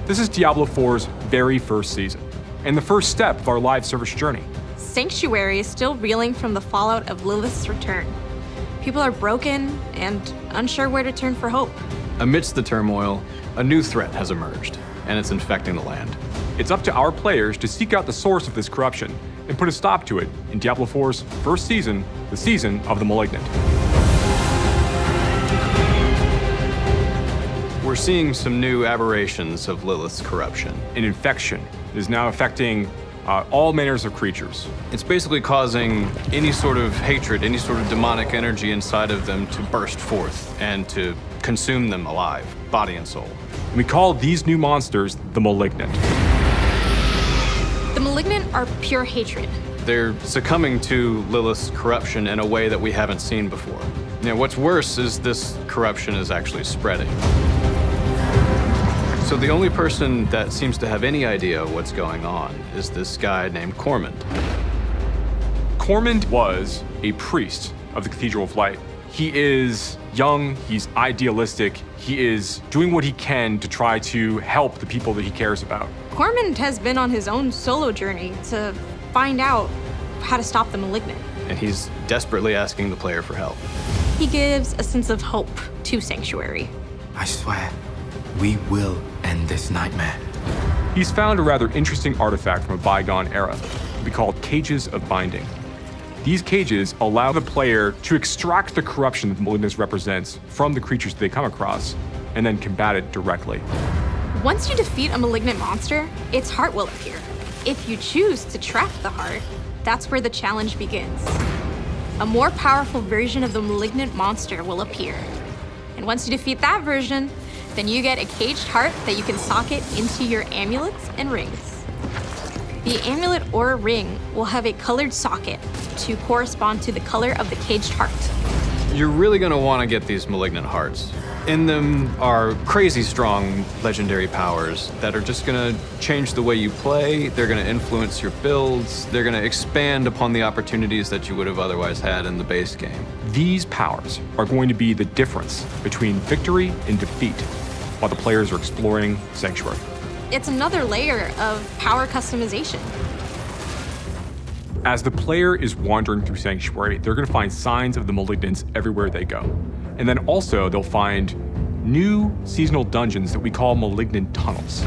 This is Diablo 4's very first season, and the first step of our live service journey. Sanctuary is still reeling from the fallout of Lilith's return. People are broken and unsure where to turn for hope. Amidst the turmoil, a new threat has emerged, and it's infecting the land. It's up to our players to seek out the source of this corruption and put a stop to it in Diablo 4's first season, the season of the Malignant. We're seeing some new aberrations of Lilith's corruption. An infection is now affecting all manners of creatures. It's basically causing any sort of hatred, any sort of demonic energy inside of them to burst forth and to consume them alive, body and soul. And we call these new monsters the Malignant. The Malignant are pure hatred. They're succumbing to Lilith's corruption in a way that we haven't seen before. You know, what's worse is this corruption is actually spreading. So the only person that seems to have any idea what's going on is this guy named Cormand. Cormand was a priest of the Cathedral of Light. He is young, he's idealistic, he is doing what he can to try to help the people that he cares about. Cormand has been on his own solo journey to find out how to stop the Malignant. And he's desperately asking the player for help. He gives a sense of hope to Sanctuary. I swear, we will end this nightmare. He's found a rather interesting artifact from a bygone era, we call cages of binding. These cages allow the player to extract the corruption that the Malignant represents from the creatures they come across, and then combat it directly. Once you defeat a Malignant monster, its heart will appear. If you choose to trap the heart, that's where the challenge begins. A more powerful version of the Malignant monster will appear. And once you defeat that version, then you get a caged heart that you can socket into your amulets and rings. The amulet or ring will have a colored socket to correspond to the color of the caged heart. You're really going to want to get these Malignant hearts. In them are crazy strong legendary powers that are just going to change the way you play. They're going to influence your builds. They're going to expand upon the opportunities that you would have otherwise had in the base game. These powers are going to be the difference between victory and defeat while the players are exploring Sanctuary. It's another layer of power customization. As the player is wandering through Sanctuary, they're going to find signs of the Malignants everywhere they go. And then also, they'll find new seasonal dungeons that we call Malignant Tunnels.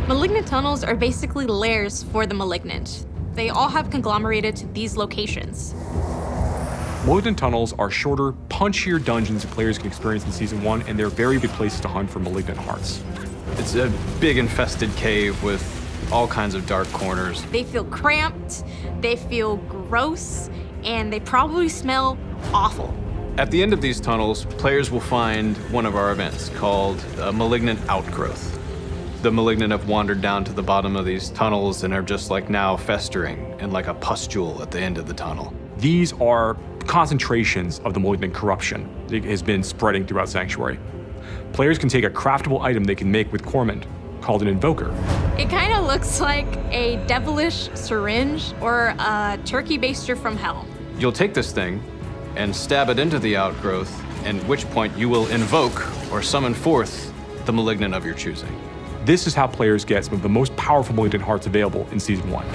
Malignant tunnels are basically lairs for the Malignant. They all have conglomerated to these locations. Malignant Tunnels are shorter, punchier dungeons that players can experience in Season 1, and they're very good places to hunt for Malignant hearts. It's a big infested cave with all kinds of dark corners. They feel cramped, they feel gross, and they probably smell awful. At the end of these tunnels, players will find one of our events called a Malignant Outgrowth. The Malignant have wandered down to the bottom of these tunnels and are just like now festering in like a pustule at the end of the tunnel. These are concentrations of the Malignant corruption that has been spreading throughout Sanctuary. Players can take a craftable item they can make with Cormand, called an Invoker. It kind of looks like a devilish syringe or a turkey baster from hell. You'll take this thing and stab it into the outgrowth, at which point you will invoke or summon forth the Malignant of your choosing. This is how players get some of the most powerful Malignant hearts available in Season 1.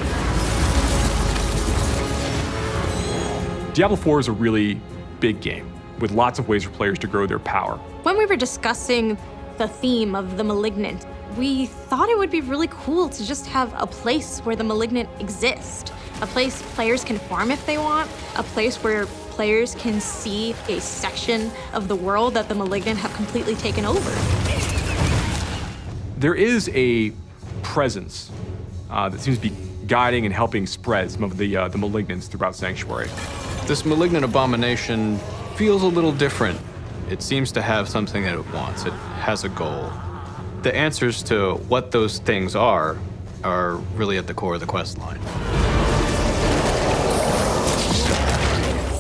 Diablo 4 is a really big game, with lots of ways for players to grow their power. When we were discussing the theme of the Malignant, we thought it would be really cool to just have a place where the Malignant exist. A place players can farm if they want, a place where players can see a section of the world that the Malignant have completely taken over. There is a presence that seems to be guiding and helping spread some of the Malignants throughout Sanctuary. This Malignant abomination feels a little different. It seems to have something that it wants. It has a goal. The answers to what those things are really at the core of the quest line.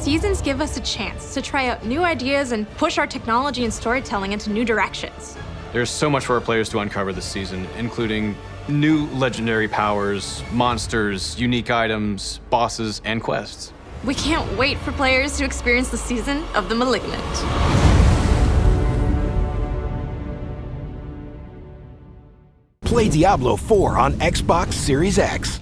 Seasons give us a chance to try out new ideas and push our technology and storytelling into new directions. There's so much for our players to uncover this season, including new legendary powers, monsters, unique items, bosses, and quests. We can't wait for players to experience the season of the Malignant. Play Diablo 4 on Xbox Series X.